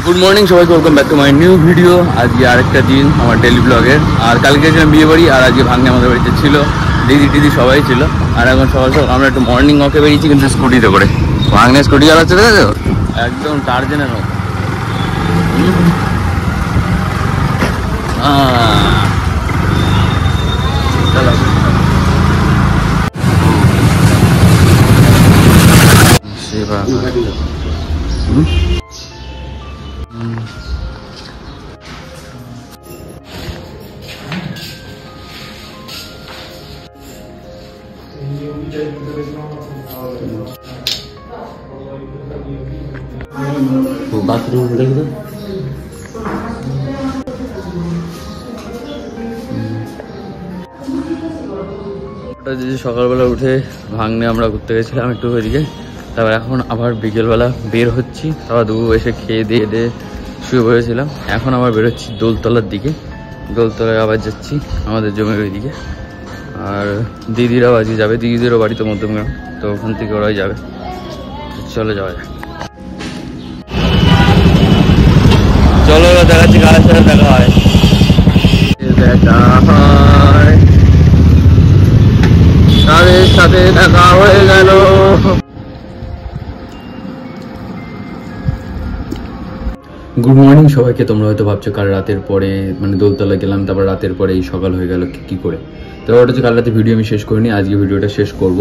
Good morning সবাইকে, welcome back to my new video. আজকে আরেকটা দিন আমার ডেলি ব্লগের। আর কালকে গেছিলাম বিয়ে বাড়ি, আর আজকে ভাগ্নে আমাদের বাড়িতে ছিল, দিদি টিদি সবাই ছিল। আর এখন সকাল সকাল আমরা একটু মর্নিং ওয়াকে বেরিয়েছি, কিন্তু স্কুটিতে করে। ভাগ্নে স্কুটি চালাচ্ছে, দেখেছো? একদম টার্জেনের মতো। চলো সেবা বাথরুম দেখবে। সকালবেলা উঠে ভাগ্নে আমরা ঘুরতে গেছিলাম একটু ওইদিকে, তারপর এখন আবার বিকেলবেলা বের হচ্ছি। আবার দুপুর এসে খেয়ে দিয়ে শুয়ে পড়েছিলাম। এখন আবার বেরোচ্ছি দোলতলার দিকে। দোলতলায় আবার যাচ্ছি আমাদের জমির ওইদিকে। আর দিদিরাও আজকে যাবে, দিদিদেরও বাড়ি তো মধ্যমগ্রাম, তো ওখান থেকে ওরাই যাবে। চলে যাওয়া যায়, চলো দেখাচ্ছি কার সাথে দেখা হয়। তাদের সাথে দেখা হয়ে গেল। গুড মর্নিং সবাইকে। তোমরা হয়তো ভাবছো কাল রাতের পরে, মানে দোলতলা গেলাম, তারপর রাতের পরে এই সকাল হয়ে গেল কি করে। তো ওটা হচ্ছে কাল রাতে ভিডিও আমি শেষ করিনি, আজকে ভিডিওটা শেষ করব।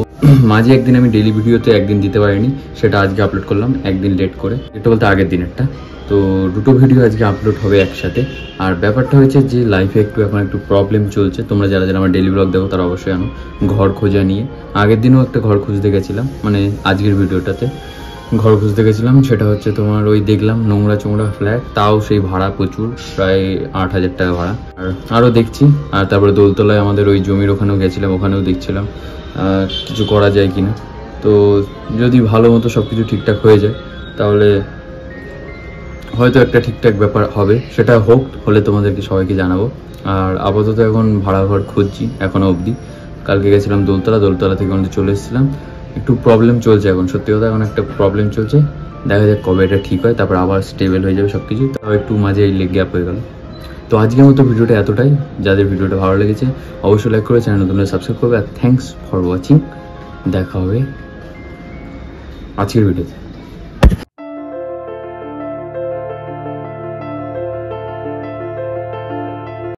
মাঝে একদিন আমি ডেইলি ভিডিওতে একদিন দিতে পারিনি, সেটা আজকে আপলোড করলাম একদিন লেট করে, এটা বলতে আগের দিনেরটা। তো দুটো ভিডিও আজকে আপলোড হবে একসাথে। আর ব্যাপারটা হয়েছে যে লাইফে এখন একটু প্রবলেম চলছে। তোমরা যারা আমার ডেইলি ব্লগ দেখো তারা অবশ্যই জানো, ঘর খোঁজা নিয়ে। আগের দিনও একটা ঘর খুঁজতে গেছিলাম, মানে আজকের ভিডিওটাতে ঘর খুঁজতে গেছিলাম। সেটা হচ্ছে তোমার ওই দেখলাম নোংরা চোংরা ফ্ল্যাট, তাও সেই ভাড়া প্রচুর, প্রায় 8,000 টাকা ভাড়া। আর আরও দেখছি। আর তারপরে দোলতলায় আমাদের ওই জমির ওখানেও গেছিলাম, ওখানেও দেখছিলাম কিছু করা যায় কিনা। তো যদি ভালো মতো সব কিছু ঠিকঠাক হয়ে যায় তাহলে হয়তো একটা ঠিকঠাক ব্যাপার হবে, সেটা হলে তোমাদেরকে সবাইকে জানাবো। আর আপাতত এখন ভাড়া ঘর খুঁজছি এখনও অবধি। কালকে গেছিলাম দোলতলা থেকে আমাদের চলে এসেছিলাম। একটু প্রবলেম চলছে এখন, সত্যি কথা এখন একটা প্রবলেম চলছে। দেখা যাক কবে এটা ঠিক হয়, তারপর আবার স্টেবল হয়ে যাবে সব কিছু। তাও একটু মাঝে এই গ্যাপ হয়ে গেল। তো আজকের মতো ভিডিওটা এতটাই। যাদের ভিডিওটা ভালো লেগেছে অবশ্যই লাইক করে চ্যানেল নতুন সাবস্ক্রাইব করবে। আর থ্যাংকস ফর ওয়াচিং। দেখা হবে আজকের ভিডিওতে।